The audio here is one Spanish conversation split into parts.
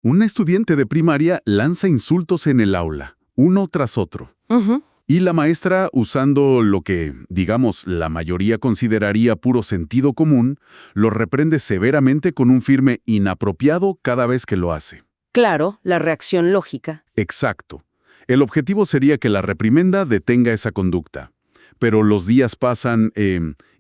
Un estudiante de primaria lanza insultos en el aula, uno tras otro. Ujú. Y la maestra, usando lo que, digamos, la mayoría consideraría puro sentido común, lo reprende severamente con un firme inapropiado cada vez que lo hace. Claro, la reacción lógica. Exacto. El objetivo sería que la reprimenda detenga esa conducta. Pero los días pasan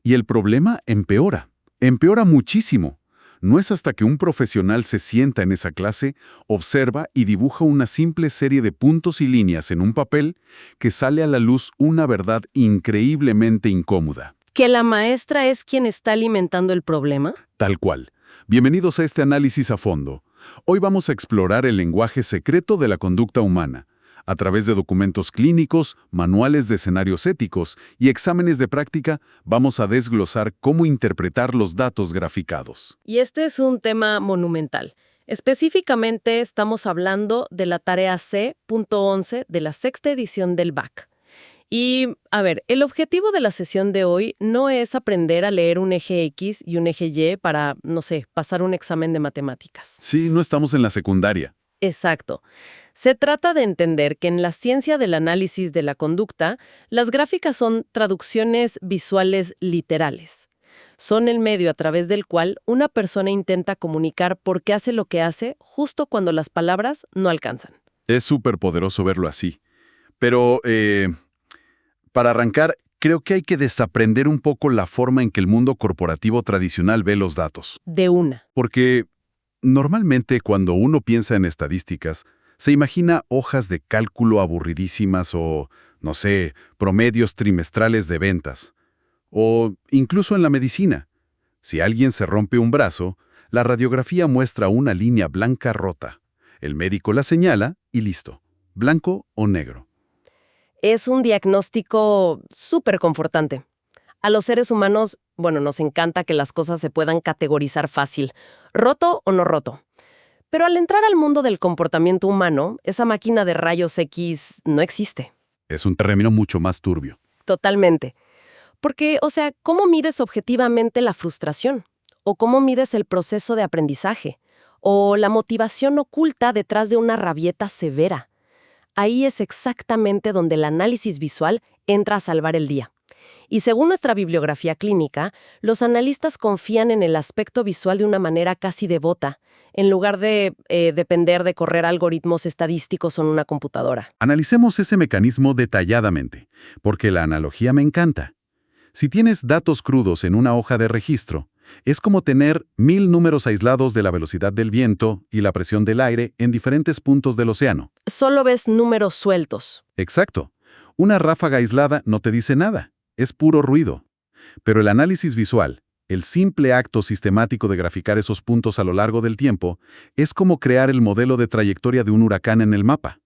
y el problema empeora. Empeora muchísimo. No es hasta que un profesional se sienta en esa clase, observa y dibuja una simple serie de puntos y líneas en un papel que sale a la luz una verdad increíblemente incómoda. ¿Que la maestra es quien está alimentando el problema? Tal cual. Bienvenidos a este análisis a fondo. Hoy vamos a explorar el lenguaje secreto de la conducta humana, a través de documentos clínicos, manuales de escenarios éticos y exámenes de práctica. Vamos a desglosar cómo interpretar los datos graficados. Y este es un tema monumental. Específicamente estamos hablando de la tarea C.11 de la sexta edición del BAC. Y, a ver, el objetivo de la sesión de hoy no es aprender a leer un eje X y un eje Y para, no sé, pasar un examen de matemáticas. Sí, no estamos en la secundaria. Exacto. Se trata de entender que en la ciencia del análisis de la conducta, las gráficas son traducciones visuales literales. Son el medio a través del cual una persona intenta comunicar por qué hace lo que hace justo cuando las palabras no alcanzan. Es súper poderoso verlo así. Pero, para arrancar, creo que hay que desaprender un poco la forma en que el mundo corporativo tradicional ve los datos. De una. Porque normalmente cuando uno piensa en estadísticas, se imagina hojas de cálculo aburridísimas o, no sé, promedios trimestrales de ventas. O incluso en la medicina. Si alguien se rompe un brazo, la radiografía muestra una línea blanca rota. El médico la señala y listo. Blanco o negro. Es un diagnóstico súper confortante. A los seres humanos, bueno, nos encanta que las cosas se puedan categorizar fácil, roto o no roto. Pero al entrar al mundo del comportamiento humano, esa máquina de rayos X no existe. Es un terreno mucho más turbio. Totalmente. Porque, o sea, ¿cómo mides objetivamente la frustración? ¿O cómo mides el proceso de aprendizaje? ¿O la motivación oculta detrás de una rabieta severa? Ahí es exactamente donde el análisis visual entra a salvar el día. Y según nuestra bibliografía clínica, los analistas confían en el aspecto visual de una manera casi devota, en lugar de depender de correr algoritmos estadísticos en una computadora. Analicemos ese mecanismo detalladamente, porque la analogía me encanta. Si tienes datos crudos en una hoja de registro, es como tener 1000 números aislados de la velocidad del viento y la presión del aire en diferentes puntos del océano. Solo ves números sueltos. Exacto. Una ráfaga aislada no te dice nada, es puro ruido. Pero el análisis visual, el simple acto sistemático de graficar esos puntos a lo largo del tiempo, es como crear el modelo de trayectoria de un huracán en el mapa.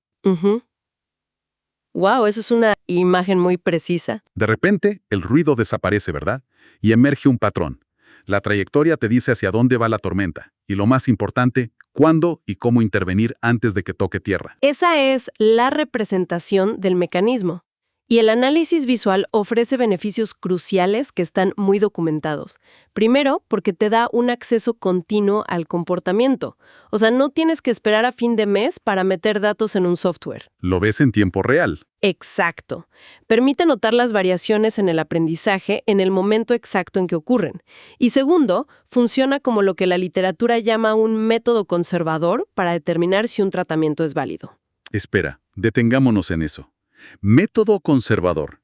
Wow, eso es una imagen muy precisa. De repente, el ruido desaparece, ¿verdad? Y emerge un patrón. La trayectoria te dice hacia dónde va la tormenta. Y lo más importante, cuándo y cómo intervenir antes de que toque tierra. Esa es la representación del mecanismo. Y el análisis visual ofrece beneficios cruciales que están muy documentados. Primero, porque te da un acceso continuo al comportamiento. O sea, no tienes que esperar a fin de mes para meter datos en un software. Lo ves en tiempo real. Exacto. Permite notar las variaciones en el aprendizaje en el momento exacto en que ocurren. Y segundo, funciona como lo que la literatura llama un método conservador para determinar si un tratamiento es válido. Espera, detengámonos en eso. Método conservador.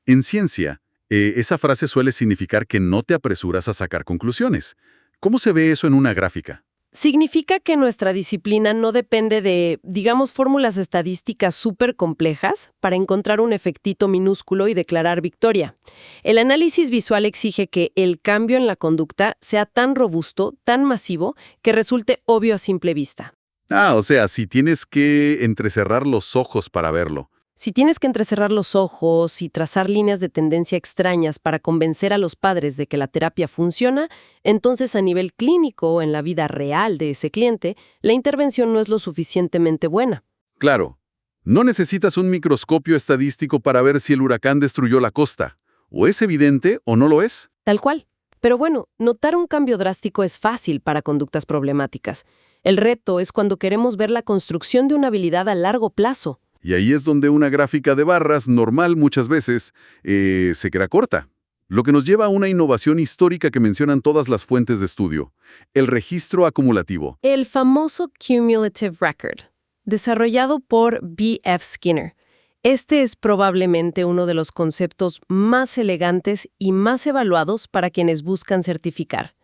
En ciencia, esa frase suele significar que no te apresuras a sacar conclusiones. ¿Cómo se ve eso en una gráfica? Significa que nuestra disciplina no depende de, digamos, fórmulas estadísticas súper complejas para encontrar un efectito minúsculo y declarar victoria. El análisis visual exige que el cambio en la conducta sea tan robusto, tan masivo, que resulte obvio a simple vista. O sea, si tienes que entrecerrar los ojos para verlo. Si tienes que entrecerrar los ojos y trazar líneas de tendencia extrañas para convencer a los padres de que la terapia funciona, entonces a nivel clínico, en la vida real de ese cliente, la intervención no es lo suficientemente buena. Claro, no necesitas un microscopio estadístico para ver si el huracán destruyó la costa. O es evidente o no lo es. Tal cual. Pero bueno, notar un cambio drástico es fácil para conductas problemáticas. El reto es cuando queremos ver la construcción de una habilidad a largo plazo. Y ahí es donde una gráfica de barras normal muchas veces se queda corta. Lo que nos lleva a una innovación histórica que mencionan todas las fuentes de estudio, el registro acumulativo. El famoso Cumulative Record, desarrollado por B.F. Skinner. Este es probablemente uno de los conceptos más elegantes y más evaluados para quienes buscan certificar.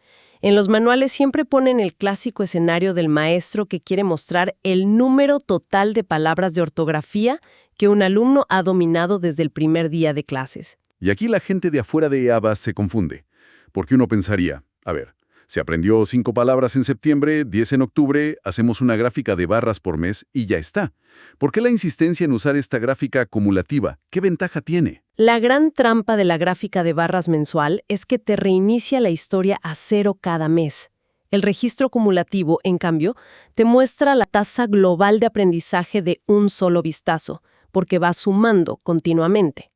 En los manuales siempre ponen el clásico escenario del maestro que quiere mostrar el número total de palabras de ortografía que un alumno ha dominado desde el primer día de clases. Y aquí la gente de afuera de EABA se confunde, porque uno pensaría, a ver, se aprendió 5 palabras en septiembre, 10 en octubre, hacemos una gráfica de barras por mes y ya está. ¿Por qué la insistencia en usar esta gráfica acumulativa? ¿Qué ventaja tiene? La gran trampa de la gráfica de barras mensual es que te reinicia la historia a 0 cada mes. El registro acumulativo, en cambio, te muestra la tasa global de aprendizaje de un solo vistazo, porque va sumando continuamente.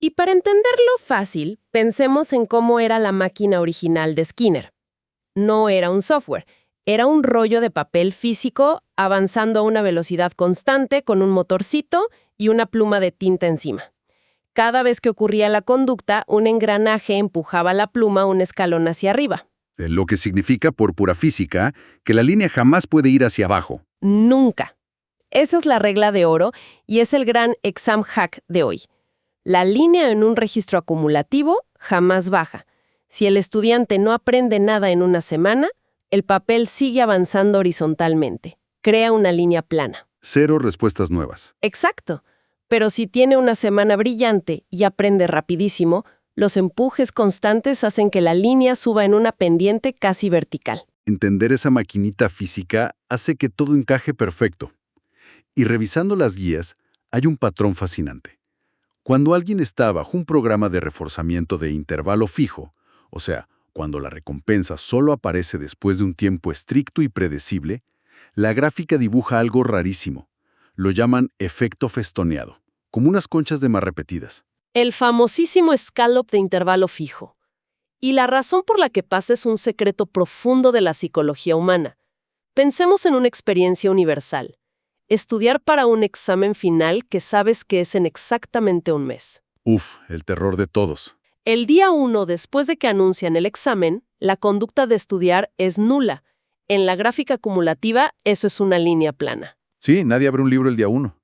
Y para entenderlo fácil, pensemos en cómo era la máquina original de Skinner. No era un software, era un rollo de papel físico avanzando a una velocidad constante con un motorcito y una pluma de tinta encima. Cada vez que ocurría la conducta, un engranaje empujaba la pluma un escalón hacia arriba. Lo que significa, por pura física, que la línea jamás puede ir hacia abajo. Nunca. Esa es la regla de oro y es el gran exam hack de hoy. La línea en un registro acumulativo jamás baja. Si el estudiante no aprende nada en una semana, el papel sigue avanzando horizontalmente. Crea una línea plana. 0 respuestas nuevas. Exacto. Pero si tiene una semana brillante y aprende rapidísimo, los empujes constantes hacen que la línea suba en una pendiente casi vertical. Entender esa maquinita física hace que todo encaje perfecto. Y revisando las guías, hay un patrón fascinante. Cuando alguien está bajo un programa de reforzamiento de intervalo fijo, o sea, cuando la recompensa solo aparece después de un tiempo estricto y predecible, la gráfica dibuja algo rarísimo. Lo llaman efecto festoneado, como unas conchas de más repetidas. El famosísimo scallop de intervalo fijo. Y la razón por la que pasa es un secreto profundo de la psicología humana. Pensemos en una experiencia universal. Estudiar para un examen final que sabes que es en exactamente un mes. El terror de todos. El día 1, después de que anuncian el examen, la conducta de estudiar es nula. En la gráfica acumulativa, eso es una línea plana. Sí, nadie abre un libro el día 1.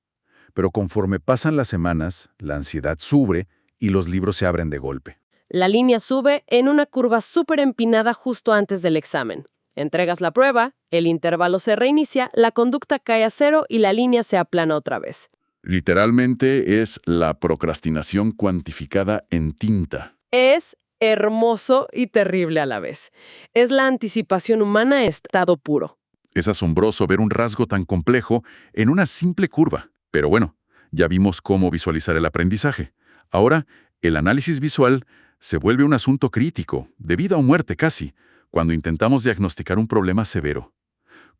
Pero conforme pasan las semanas, la ansiedad sube y los libros se abren de golpe. La línea sube en una curva súper empinada justo antes del examen. Entregas la prueba, el intervalo se reinicia, la conducta cae a 0 y la línea se aplana otra vez. Literalmente es la procrastinación cuantificada en tinta. Es hermoso y terrible a la vez. Es la anticipación humana en estado puro. Es asombroso ver un rasgo tan complejo en una simple curva. Pero bueno, ya vimos cómo visualizar el aprendizaje. Ahora, el análisis visual se vuelve un asunto crítico, de vida o muerte casi, cuando intentamos diagnosticar un problema severo.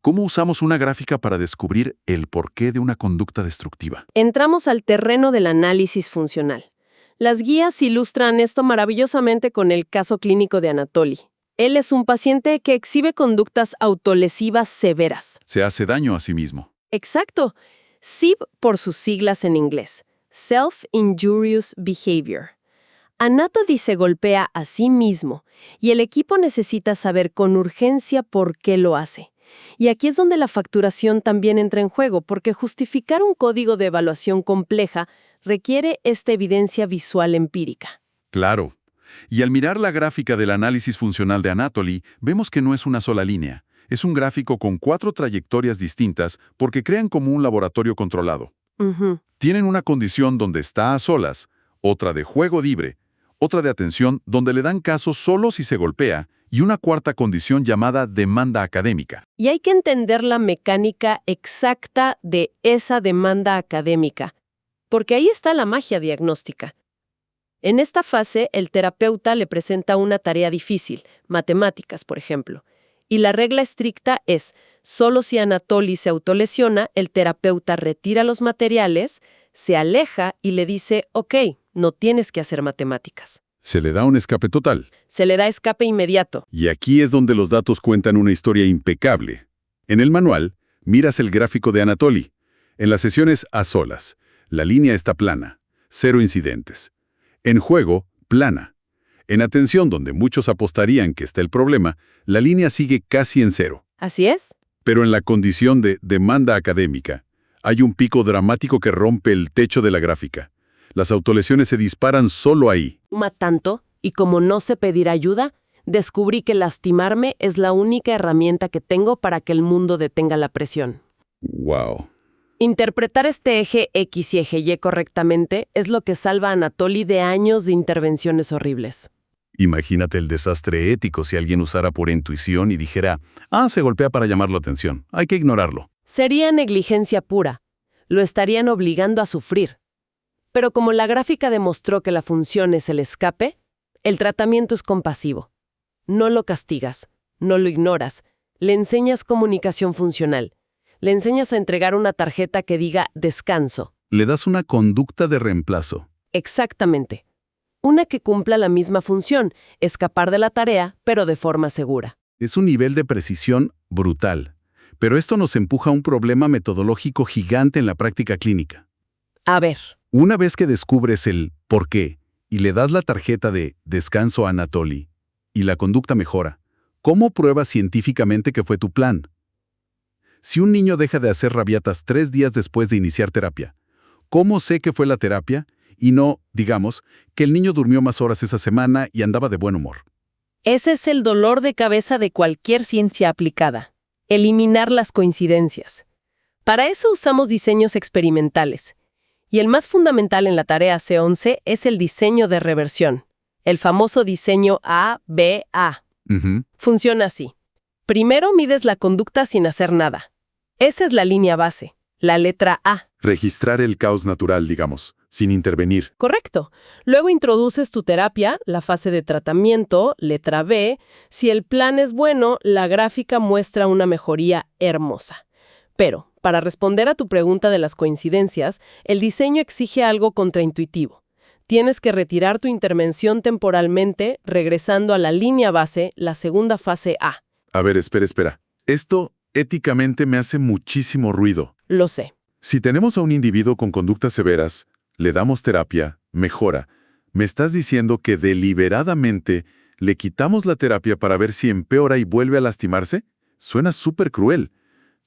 ¿Cómo usamos una gráfica para descubrir el porqué de una conducta destructiva? Entramos al terreno del análisis funcional. Las guías ilustran esto maravillosamente con el caso clínico de Anatoly. Él es un paciente que exhibe conductas autolesivas severas. Se hace daño a sí mismo. Exacto. SIB por sus siglas en inglés. Self-Injurious Behavior. Anatoly se golpea a sí mismo y el equipo necesita saber con urgencia por qué lo hace. Y aquí es donde la facturación también entra en juego, porque justificar un código de evaluación compleja requiere esta evidencia visual empírica. Claro. Y al mirar la gráfica del análisis funcional de Anatoly, vemos que no es una sola línea. Es un gráfico con 4 trayectorias distintas porque crean como un laboratorio controlado. Tienen una condición donde está a solas, otra de juego libre, otra de atención donde le dan caso solo si se golpea, y una cuarta condición llamada demanda académica. Y hay que entender la mecánica exacta de esa demanda académica, porque ahí está la magia diagnóstica. En esta fase, el terapeuta le presenta una tarea difícil, matemáticas, por ejemplo. Y la regla estricta es, solo si Anatoly se autolesiona, el terapeuta retira los materiales, se aleja y le dice, ok, no tienes que hacer matemáticas. Se le da un escape total. Se le da escape inmediato. Y aquí es donde los datos cuentan una historia impecable. En el manual, miras el gráfico de Anatoly. En las sesiones a solas, la línea está plana, 0 incidentes. En juego, plana. En atención, donde muchos apostarían que está el problema, la línea sigue casi en 0. ¿Así es? Pero en la condición de demanda académica, hay un pico dramático que rompe el techo de la gráfica. Las autolesiones se disparan solo ahí. Tanto, y como no sé pedir ayuda, descubrí que lastimarme es la única herramienta que tengo para que el mundo detenga la presión. ¡Wow! Interpretar este eje X y eje Y correctamente es lo que salva a Anatoly de años de intervenciones horribles. Imagínate el desastre ético si alguien usara por intuición y dijera, se golpea para llamar la atención, hay que ignorarlo. Sería negligencia pura. Lo estarían obligando a sufrir. Pero como la gráfica demostró que la función es el escape, el tratamiento es compasivo. No lo castigas, no lo ignoras, le enseñas comunicación funcional. Le enseñas a entregar una tarjeta que diga descanso. Le das una conducta de reemplazo. Exactamente. Una que cumpla la misma función, escapar de la tarea, pero de forma segura. Es un nivel de precisión brutal. Pero esto nos empuja a un problema metodológico gigante en la práctica clínica. A ver. Una vez que descubres el por qué y le das la tarjeta de descanso a Anatoly y la conducta mejora, ¿cómo pruebas científicamente que fue tu plan? Si un niño deja de hacer rabietas 3 días después de iniciar terapia, ¿cómo sé que fue la terapia y no, digamos, que el niño durmió más horas esa semana y andaba de buen humor? Ese es el dolor de cabeza de cualquier ciencia aplicada. Eliminar las coincidencias. Para eso usamos diseños experimentales. Y el más fundamental en la tarea C11 es el diseño de reversión, el famoso diseño A-B-A. Funciona así. Primero mides la conducta sin hacer nada. Esa es la línea base, la letra A. Registrar el caos natural, digamos, sin intervenir. Correcto. Luego introduces tu terapia, la fase de tratamiento, letra B. Si el plan es bueno, la gráfica muestra una mejoría hermosa. Pero, para responder a tu pregunta de las coincidencias, el diseño exige algo contraintuitivo. Tienes que retirar tu intervención temporalmente, regresando a la línea base, la segunda fase A. A ver, espera. Esto éticamente me hace muchísimo ruido. Lo sé. Si tenemos a un individuo con conductas severas, le damos terapia, mejora. ¿Me estás diciendo que deliberadamente le quitamos la terapia para ver si empeora y vuelve a lastimarse? Suena súper cruel.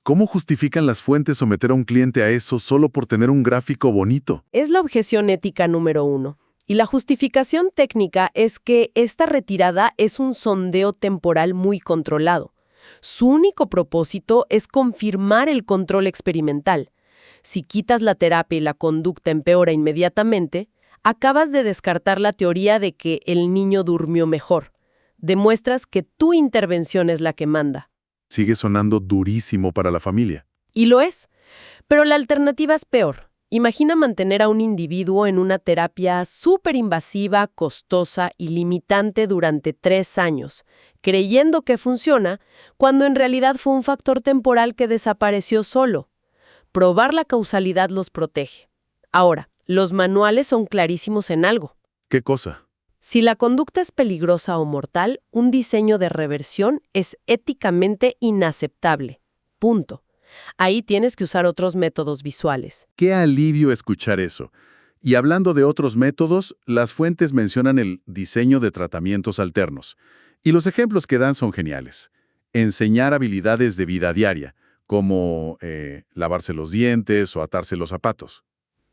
¿Cómo justifican las fuentes someter a un cliente a eso solo por tener un gráfico bonito? Es la objeción ética número 1. Y la justificación técnica es que esta retirada es un sondeo temporal muy controlado. Su único propósito es confirmar el control experimental. Si quitas la terapia y la conducta empeora inmediatamente, acabas de descartar la teoría de que el niño durmió mejor. Demuestras que tu intervención es la que manda. Sigue sonando durísimo para la familia. Y lo es. Pero la alternativa es peor. Imagina mantener a un individuo en una terapia súper invasiva, costosa y limitante durante 3 años, creyendo que funciona, cuando en realidad fue un factor temporal que desapareció solo. Probar la causalidad los protege. Ahora, los manuales son clarísimos en algo. ¿Qué cosa? Si la conducta es peligrosa o mortal, un diseño de reversión es éticamente inaceptable. Punto. Ahí tienes que usar otros métodos visuales. Qué alivio escuchar eso. Y hablando de otros métodos, las fuentes mencionan el diseño de tratamientos alternos. Y los ejemplos que dan son geniales. Enseñar habilidades de vida diaria, como lavarse los dientes o atarse los zapatos.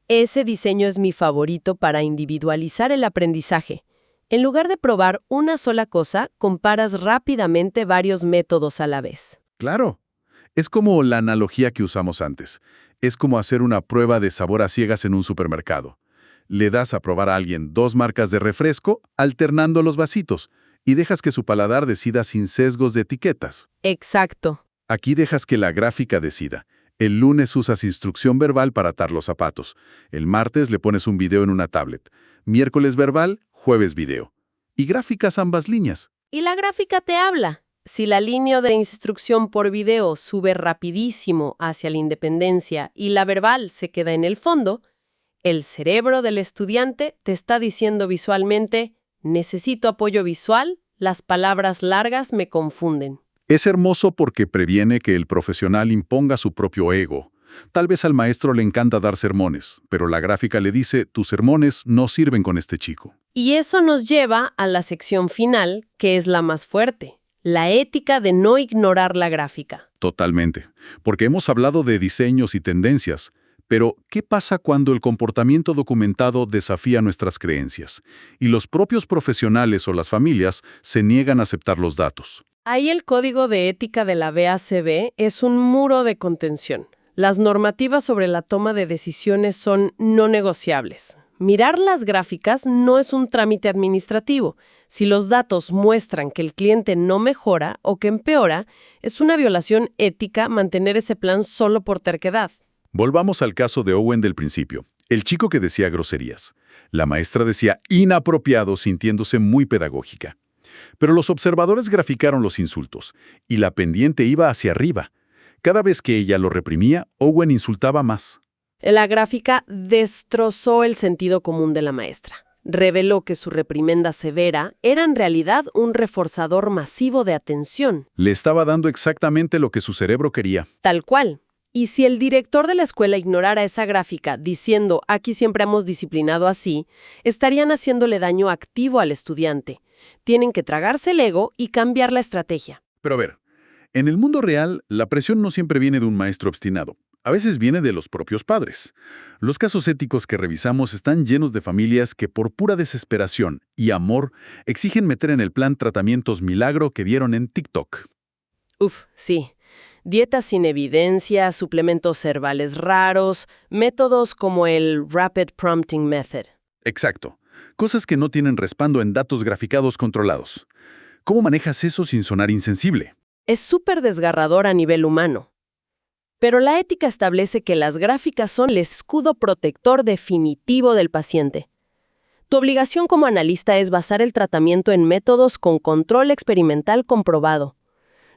Ese diseño es mi favorito para individualizar el aprendizaje. En lugar de probar una sola cosa, comparas rápidamente varios métodos a la vez. Claro. Es como la analogía que usamos antes. Es como hacer una prueba de sabor a ciegas en un supermercado. Le das a probar a alguien 2 marcas de refresco, alternando los vasitos, y dejas que su paladar decida sin sesgos de etiquetas. Exacto. Aquí dejas que la gráfica decida. El lunes usas instrucción verbal para atar los zapatos. El martes le pones un video en una tablet. Miércoles verbal, jueves video. Y gráficas ambas líneas. Y la gráfica te habla. Si la línea de instrucción por video sube rapidísimo hacia la independencia y la verbal se queda en el fondo, el cerebro del estudiante te está diciendo visualmente, necesito apoyo visual, las palabras largas me confunden. Es hermoso porque previene que el profesional imponga su propio ego. Tal vez al maestro le encanta dar sermones, pero la gráfica le dice, tus sermones no sirven con este chico. Y eso nos lleva a la sección final, que es la más fuerte, la ética de no ignorar la gráfica. Totalmente, porque hemos hablado de diseños y tendencias, pero ¿qué pasa cuando el comportamiento documentado desafía nuestras creencias y los propios profesionales o las familias se niegan a aceptar los datos? Ahí el código de ética de la BACB es un muro de contención. Las normativas sobre la toma de decisiones son no negociables. Mirar las gráficas no es un trámite administrativo. Si los datos muestran que el cliente no mejora o que empeora, es una violación ética mantener ese plan solo por terquedad. Volvamos al caso de Owen del principio, el chico que decía groserías. La maestra decía inapropiado sintiéndose muy pedagógica. Pero los observadores graficaron los insultos, y la pendiente iba hacia arriba. Cada vez que ella lo reprimía, Owen insultaba más. La gráfica destrozó el sentido común de la maestra. Reveló que su reprimenda severa era en realidad un reforzador masivo de atención. Le estaba dando exactamente lo que su cerebro quería. Tal cual. Y si el director de la escuela ignorara esa gráfica diciendo aquí siempre hemos disciplinado así, estarían haciéndole daño activo al estudiante. Tienen que tragarse el ego y cambiar la estrategia. Pero a ver, en el mundo real, la presión no siempre viene de un maestro obstinado. A veces viene de los propios padres. Los casos éticos que revisamos están llenos de familias que por pura desesperación y amor exigen meter en el plan tratamientos milagro que vieron en TikTok. Uf, sí. Dietas sin evidencia, suplementos herbales raros, métodos como el Rapid Prompting Method. Exacto. Cosas que no tienen respaldo en datos graficados controlados. ¿Cómo manejas eso sin sonar insensible? Es súper desgarrador a nivel humano. Pero la ética establece que las gráficas son el escudo protector definitivo del paciente. Tu obligación como analista es basar el tratamiento en métodos con control experimental comprobado.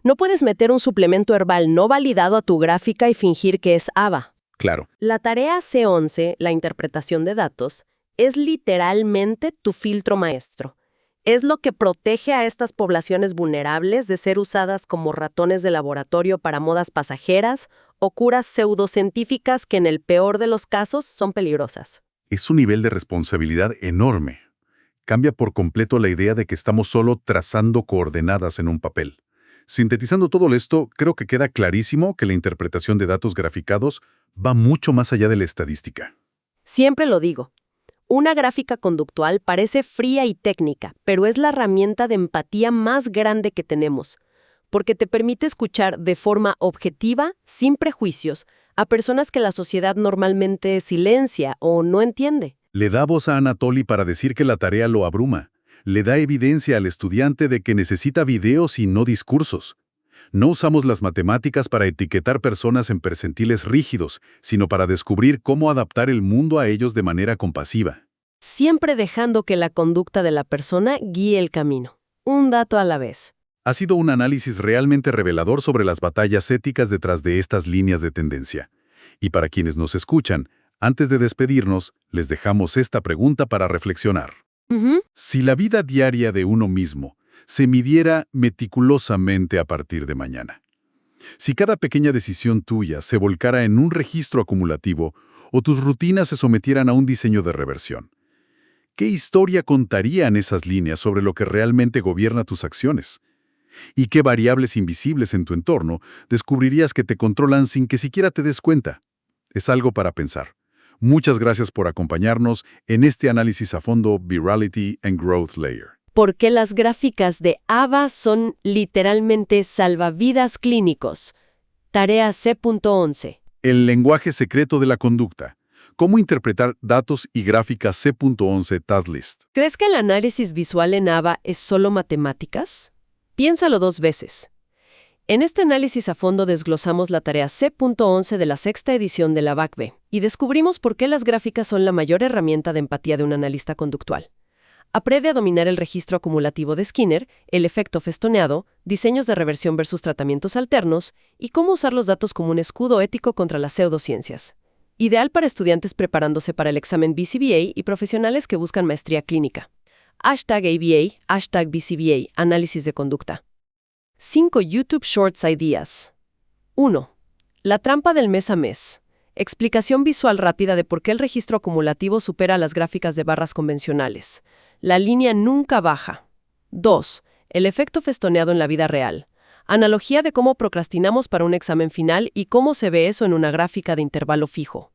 No puedes meter un suplemento herbal no validado a tu gráfica y fingir que es ABA. Claro. La tarea C11, la interpretación de datos, es literalmente tu filtro maestro. Es lo que protege a estas poblaciones vulnerables de ser usadas como ratones de laboratorio para modas pasajeras o curas pseudocientíficas que en el peor de los casos son peligrosas. Es un nivel de responsabilidad enorme. Cambia por completo la idea de que estamos solo trazando coordenadas en un papel. Sintetizando todo esto, creo que queda clarísimo que la interpretación de datos graficados va mucho más allá de la estadística. Siempre lo digo. Una gráfica conductual parece fría y técnica, pero es la herramienta de empatía más grande que tenemos, porque te permite escuchar de forma objetiva, sin prejuicios, a personas que la sociedad normalmente silencia o no entiende. Le da voz a Anatoly para decir que la tarea lo abruma. Le da evidencia al estudiante de que necesita videos y no discursos. No usamos las matemáticas para etiquetar personas en percentiles rígidos, sino para descubrir cómo adaptar el mundo a ellos de manera compasiva. Siempre dejando que la conducta de la persona guíe el camino. Un dato a la vez. Ha sido un análisis realmente revelador sobre las batallas éticas detrás de estas líneas de tendencia. Y para quienes nos escuchan, antes de despedirnos, les dejamos esta pregunta para reflexionar. Si la vida diaria de uno mismo se midiera meticulosamente a partir de mañana, si cada pequeña decisión tuya se volcara en un registro acumulativo o tus rutinas se sometieran a un diseño de reversión, ¿qué historia contarían esas líneas sobre lo que realmente gobierna tus acciones? ¿Y qué variables invisibles en tu entorno descubrirías que te controlan sin que siquiera te des cuenta? Es algo para pensar. Muchas gracias por acompañarnos en este análisis a fondo Virality and Growth Layer. ¿Por qué las gráficas de ABA son literalmente salvavidas clínicos? Tarea C.11. El lenguaje secreto de la conducta. ¿Cómo interpretar datos y gráficas C.11 Task List? ¿Crees que el análisis visual en ABA es solo matemáticas? Piénsalo 2 veces. En este análisis a fondo desglosamos la tarea C.11 de la 6ª edición de la BACB y descubrimos por qué las gráficas son la mayor herramienta de empatía de un analista conductual. Aprende a dominar el registro acumulativo de Skinner, el efecto festoneado, diseños de reversión versus tratamientos alternos y cómo usar los datos como un escudo ético contra las pseudociencias. Ideal para estudiantes preparándose para el examen BCBA y profesionales que buscan maestría clínica. #ABA, #BCBA, análisis de conducta. 5 YouTube Shorts Ideas. 1. La trampa del mes a mes. Explicación visual rápida de por qué el registro acumulativo supera las gráficas de barras convencionales. La línea nunca baja. 2. El efecto festoneado en la vida real. Analogía de cómo procrastinamos para un examen final y cómo se ve eso en una gráfica de intervalo fijo.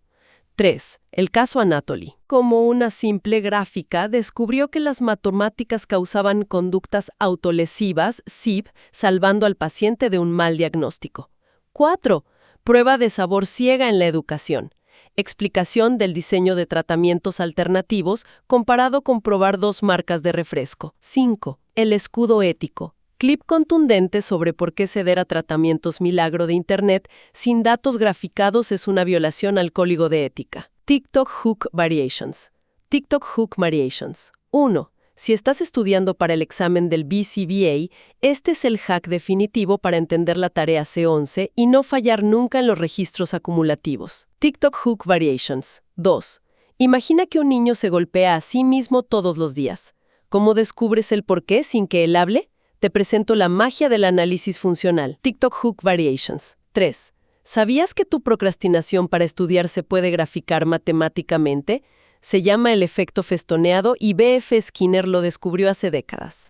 3. El caso Anatoly. Como una simple gráfica, descubrió que las matemáticas causaban conductas autolesivas, SIB, salvando al paciente de un mal diagnóstico. 4. Prueba de sabor ciega en la educación. Explicación del diseño de tratamientos alternativos comparado con probar 2 marcas de refresco. 5. El escudo ético. Clip contundente sobre por qué ceder a tratamientos milagro de Internet sin datos graficados es una violación al código de ética. TikTok Hook Variations. TikTok Hook Variations. 1. Si estás estudiando para el examen del BCBA, este es el hack definitivo para entender la tarea C11 y no fallar nunca en los registros acumulativos. TikTok Hook Variations. 2. Imagina que un niño se golpea a sí mismo todos los días. ¿Cómo descubres el por qué sin que él hable? Te presento la magia del análisis funcional. TikTok Hook Variations. 3. ¿Sabías que tu procrastinación para estudiar se puede graficar matemáticamente? Se llama el efecto festoneado y B.F. Skinner lo descubrió hace décadas.